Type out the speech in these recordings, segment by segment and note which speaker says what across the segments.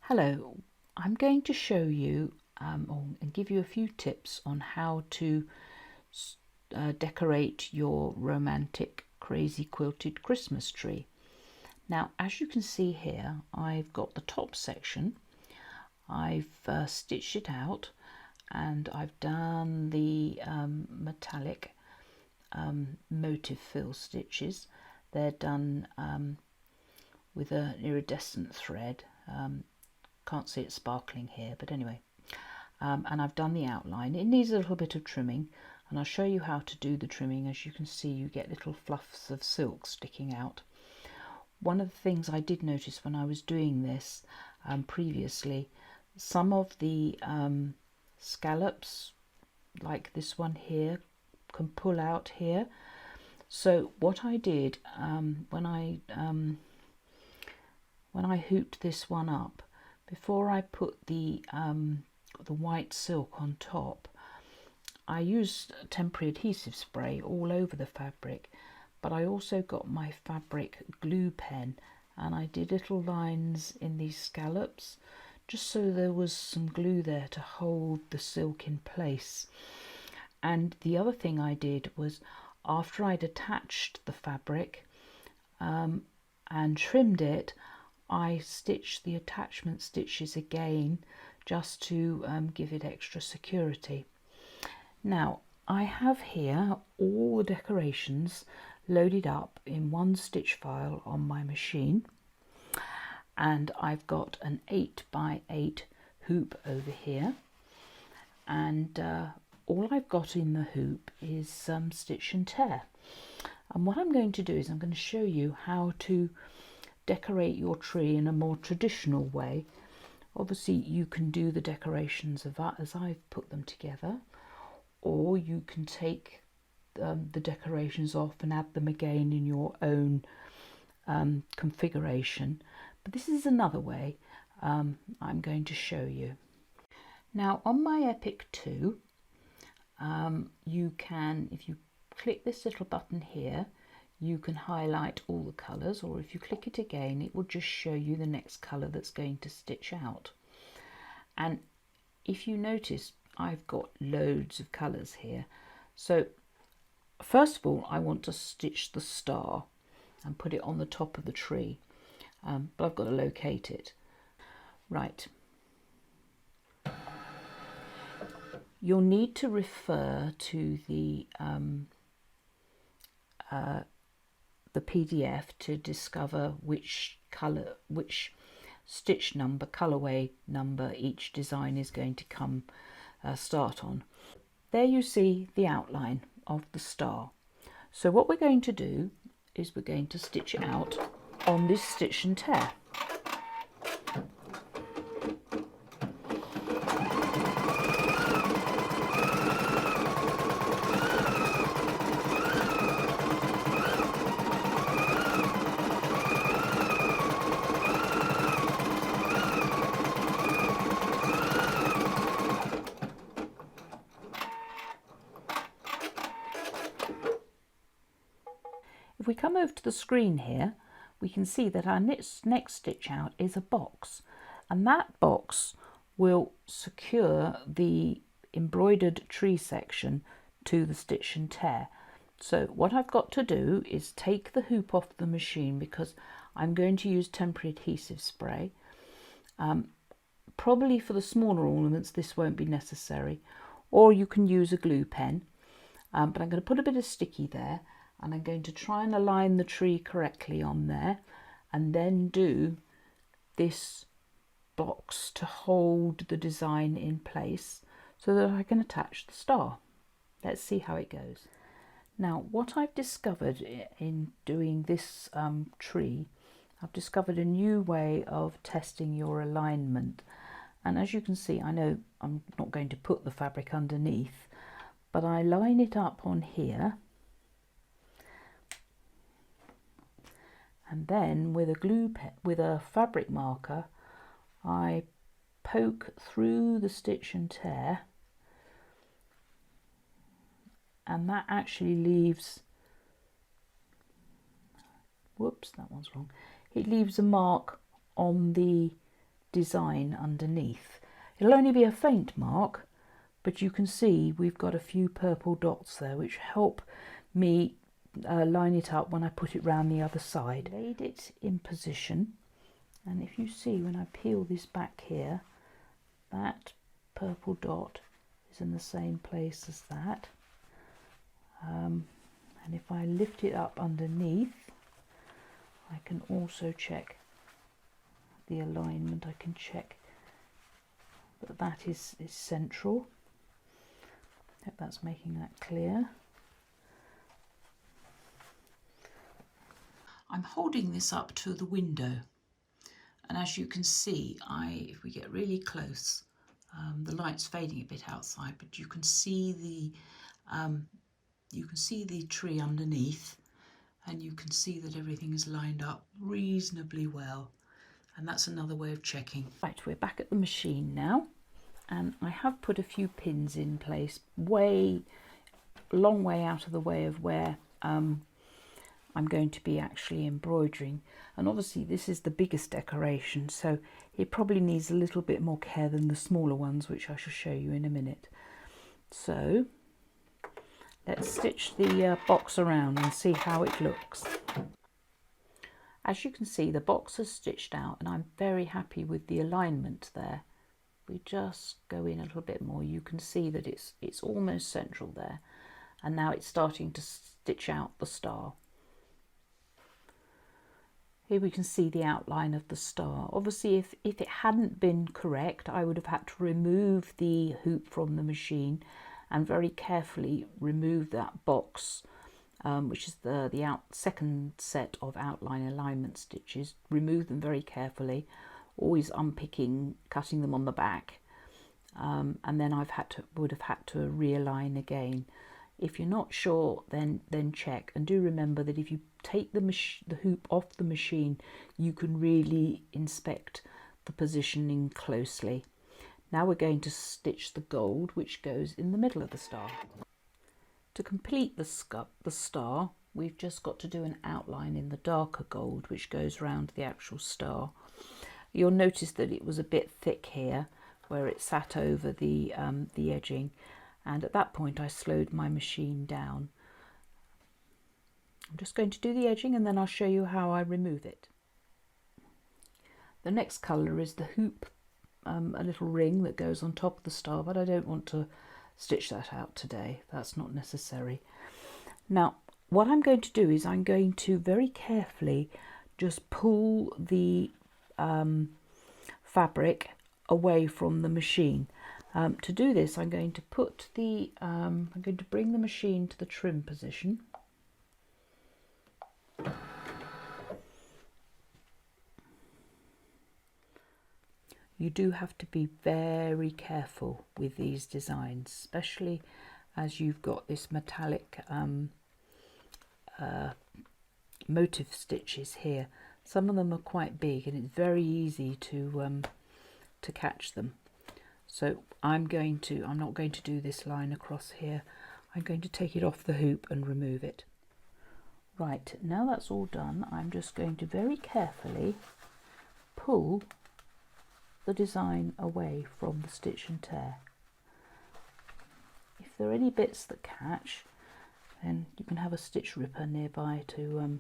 Speaker 1: Hello, I'm going to show you and give you a few tips on how to decorate your romantic Crazy Quilted Christmas tree. Now, as you can see here, I've got the top section. I've stitched it out and I've done the metallic motif fill stitches. They're done with an iridescent thread. Can't see it sparkling here, but anyway, and I've done the outline. It needs a little bit of trimming, and I'll show you how to do the trimming. As you can see, you get little fluffs of silk sticking out. One of the things I did notice when I was doing this previously, some of the scallops, like this one here, can pull out here. So what I did when I hooped this one up, before I put the white silk on top, I used temporary adhesive spray all over the fabric, but I also got my fabric glue pen and I did little lines in these scallops just so there was some glue there to hold the silk in place. And the other thing I did was, after I'd attached the fabric and trimmed it, I stitched the attachment stitches again just to give it extra security. Now I have here all the decorations loaded up in one stitch file on my machine, and I've got an 8x8 hoop over here, and all I've got in the hoop is stitch and tear. And what I'm going to do is I'm going to show you how to decorate your tree in a more traditional way. Obviously you can do the decorations as I've put them together, or you can take the decorations off and add them again in your own configuration. But this is another way I'm going to show you. Now on my Epic 2, you can, if you click this little button here, you can highlight all the colours, or if you click it again, it will just show you the next colour that's going to stitch out. And if you notice, I've got loads of colours here. So first of all, I want to stitch the star and put it on the top of the tree, but I've got to locate it. Right. You'll need to refer to the PDF to discover which colour, which stitch number, colourway number each design is going to come start on. There you see the outline of the star. So what we're going to do is we're going to stitch it out on this stitch and tear. If we come over to the screen here, we can see that our next stitch out is a box, and that box will secure the embroidered tree section to the stitch and tear. So what I've got to do is take the hoop off the machine, because I'm going to use temporary adhesive spray. Probably for the smaller ornaments this won't be necessary, or you can use a glue pen, but I'm going to put a bit of sticky there, and I'm going to try and align the tree correctly on there, and then do this box to hold the design in place so that I can attach the star. Let's see how it goes. Now, what I've discovered in doing this tree, I've discovered a new way of testing your alignment. And as you can see, I know I'm not going to put the fabric underneath, but I line it up on here, and then with a fabric marker, I poke through the stitch and tear, and that actually leaves, whoops, that one's wrong, it leaves a mark on the design underneath. It'll only be a faint mark, but you can see we've got a few purple dots there which help me line it up when I put it round the other side. Laid it in position, and if you see when I peel this back here, that purple dot is in the same place as that, and if I lift it up underneath, I can also check the alignment. I can check that that is central. Hope that's making that clear. I'm holding this up to the window, and as you can see, if we get really close, the light's fading a bit outside, but you can see the tree underneath, and you can see that everything is lined up reasonably well, and that's another way of checking. Right, we're back at the machine now, and I have put a few pins in place, long way out of the way of where I'm going to be actually embroidering. And obviously this is the biggest decoration, so it probably needs a little bit more care than the smaller ones, which I shall show you in a minute. So let's stitch the box around and see how it looks. As you can see, the box is stitched out, and I'm very happy with the alignment there. We just go in a little bit more. You can see that it's almost central there, and now it's starting to stitch out the star. Here we can see the outline of the star. Obviously, if it hadn't been correct, I would have had to remove the hoop from the machine and very carefully remove that box, which is the second set of outline alignment stitches. Remove them very carefully, always unpicking, cutting them on the back, and then would have had to realign again. If you're not sure, then check, and do remember that if you take the hoop off the machine, you can really inspect the positioning closely. Now we're going to stitch the gold, which goes in the middle of the star. To complete the star, we've just got to do an outline in the darker gold, which goes round the actual star. You'll notice that it was a bit thick here, where it sat over the edging. And at that point I slowed my machine down. I'm just going to do the edging, and then I'll show you how I remove it. The next colour is the hoop, a little ring that goes on top of the star, but I don't want to stitch that out today. That's not necessary. Now what I'm going to do is I'm going to very carefully just pull the fabric away from the machine. To do this, I'm going to bring the machine to the trim position. You do have to be very careful with these designs, especially as you've got this metallic motif stitches here. Some of them are quite big, and it's very easy to catch them. So I'm not going to do this line across here. I'm going to take it off the hoop and remove it. Right, now that's all done, I'm just going to very carefully pull the design away from the stitch and tear. If there are any bits that catch, then you can have a stitch ripper nearby to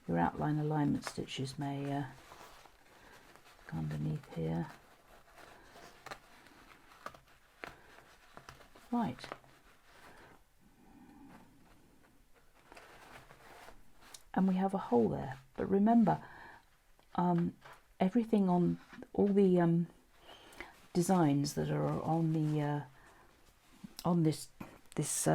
Speaker 1: your outline alignment stitches may go underneath here. Right. And we have a hole there, but remember, everything on all the designs that are on the on this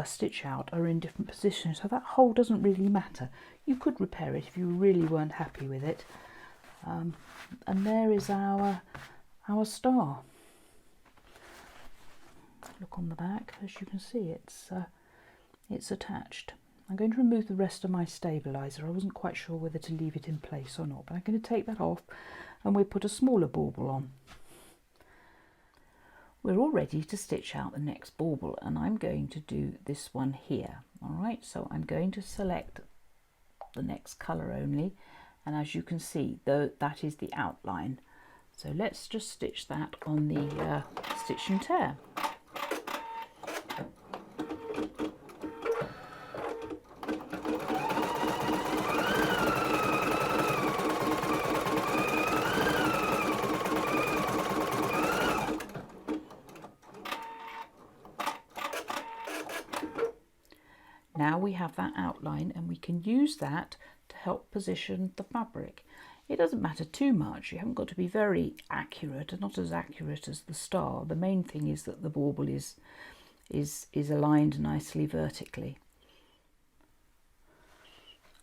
Speaker 1: stitch out are in different positions, so that hole doesn't really matter. You could repair it if you really weren't happy with it. And there is our star. Look on the back, as you can see, it's attached. I'm going to remove the rest of my stabiliser. I wasn't quite sure whether to leave it in place or not, but I'm going to take that off, and we'll put a smaller bauble on. We're all ready to stitch out the next bauble, and I'm going to do this one here. Alright, so I'm going to select the next colour only, and as you can see, that is the outline. So let's just stitch that on the stitch and tear. Now we have that outline and we can use that to help position the fabric. It doesn't matter too much, you haven't got to be very accurate, and not as accurate as the star. The main thing is that the bauble is aligned nicely vertically.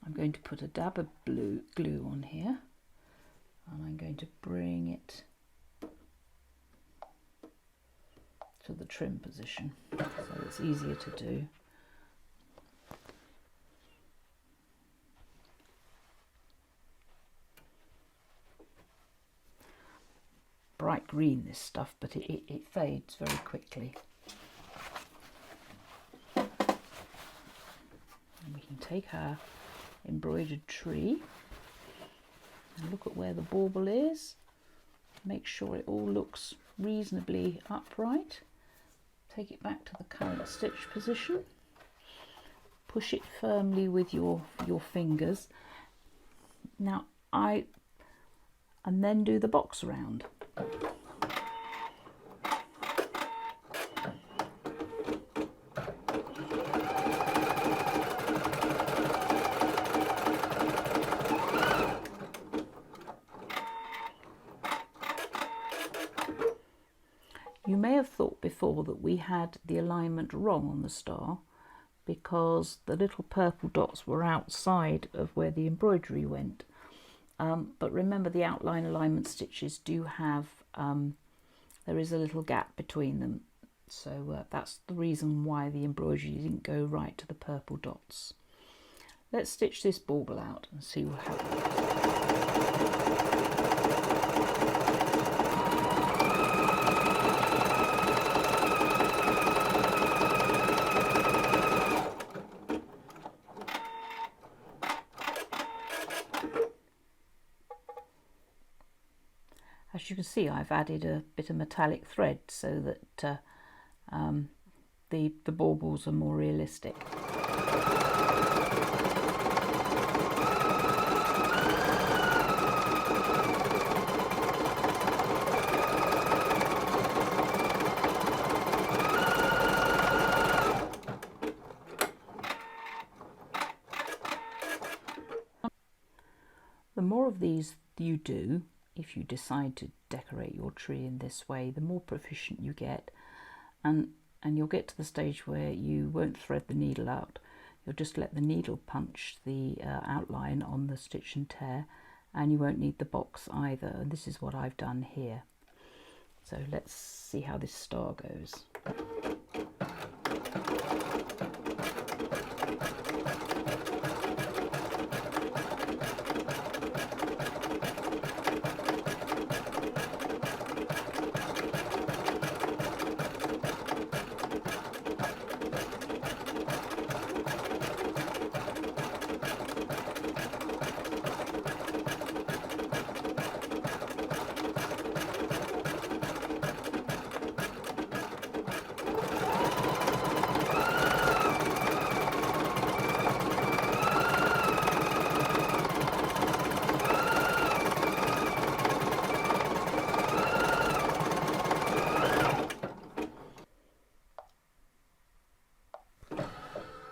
Speaker 1: I'm going to put a dab of glue on here, and I'm going to bring it to the trim position so it's easier to do. Bright green, this stuff, but it fades very quickly. And we can take our embroidered tree and look at where the bauble is. Make sure it all looks reasonably upright. Take it back to the current stitch position. Push it firmly with your fingers. Now and then do the box round. You may have thought before that we had the alignment wrong on the star because the little purple dots were outside of where the embroidery went. But remember, the outline alignment stitches do have, there is a little gap between them. So that's the reason why the embroidery didn't go right to the purple dots. Let's stitch this bauble out and see what happens. As you can see, I've added a bit of metallic thread so that the baubles are more realistic. The more of these you do, if you decide to decorate your tree in this way, the more proficient you get, and you'll get to the stage where you won't thread the needle out. You'll just let the needle punch the outline on the stitch and tear, and you won't need the box either. And this is what I've done here. So let's see how this star goes.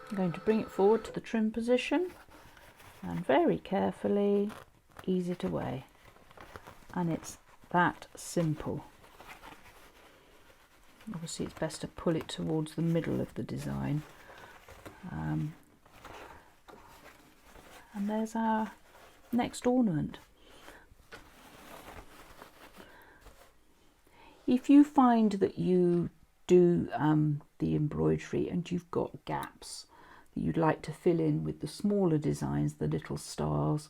Speaker 1: I'm going to bring it forward to the trim position and very carefully ease it away, and it's that simple. Obviously it's best to pull it towards the middle of the design, and there's our next ornament. If you find that you do the embroidery and you've got gaps that you'd like to fill in with the smaller designs, the little stars,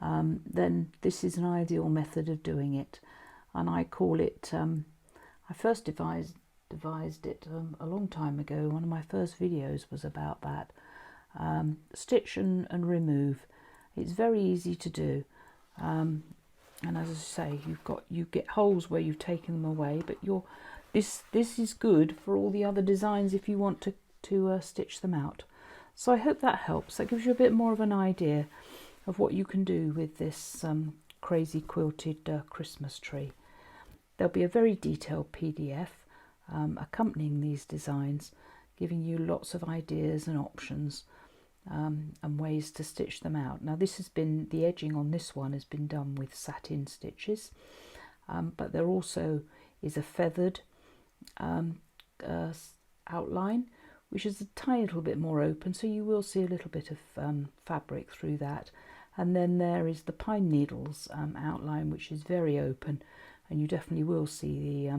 Speaker 1: then this is an ideal method of doing it. And I call it, I first devised it a long time ago. One of my first videos was about that. Stitch and remove. It's very easy to do. And as I say, you get holes where you've taken them away, but this is good for all the other designs if you want to stitch them out. So I hope that helps. That gives you a bit more of an idea of what you can do with this Crazy Quilted Christmas Tree. There'll be a very detailed PDF accompanying these designs, giving you lots of ideas and options and ways to stitch them out. Now the edging on this one has been done with satin stitches, but there also is a feathered outline, which is a tiny little bit more open, so you will see a little bit of fabric through that. And then there is the pine needles outline, which is very open, and you definitely will see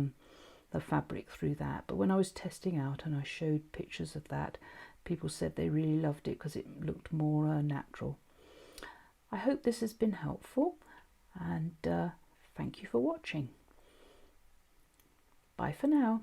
Speaker 1: the fabric through that. But when I was testing out and I showed pictures of that, people said they really loved it because it looked more natural. I hope this has been helpful, and thank you for watching. Bye for now.